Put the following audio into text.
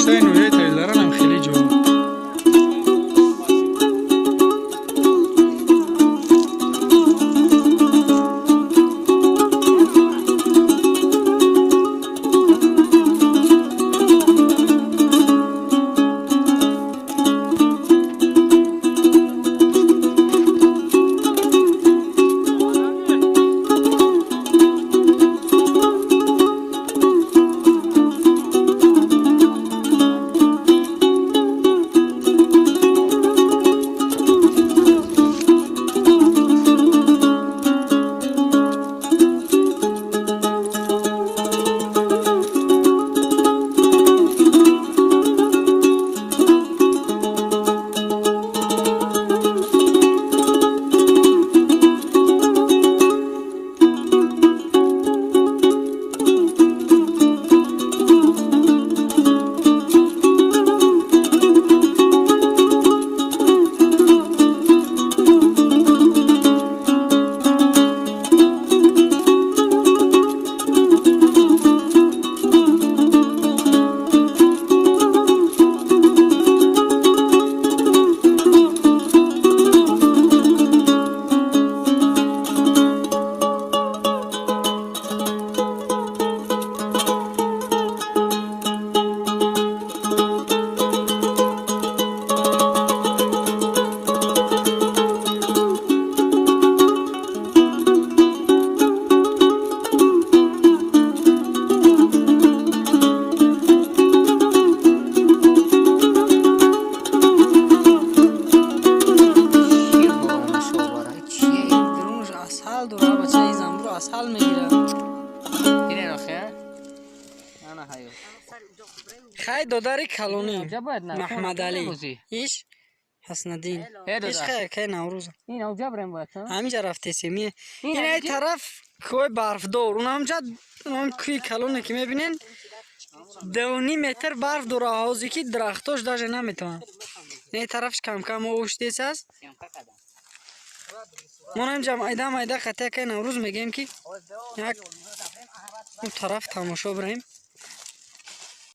گوشتای نوعی تایلران هم خیلی جواب. اصل میگیره اینه نخیر انا هایو خیلی داداری کلونی محمد علی بازی ایش حسندین هی ایش خیلی که نوروز این اوجا بریم باید همینجا رفته سیمیه این ای طرف کوی برف دور اون همجا اون کوی کلونه که میبینین 2.5 متر برف دور حوزی که درختاش داشه نمیتونن این طرفش کم کم اوشتیس هست من همجا مایده خطه که نوروز میگیم که یک اون طرف تماشا بریم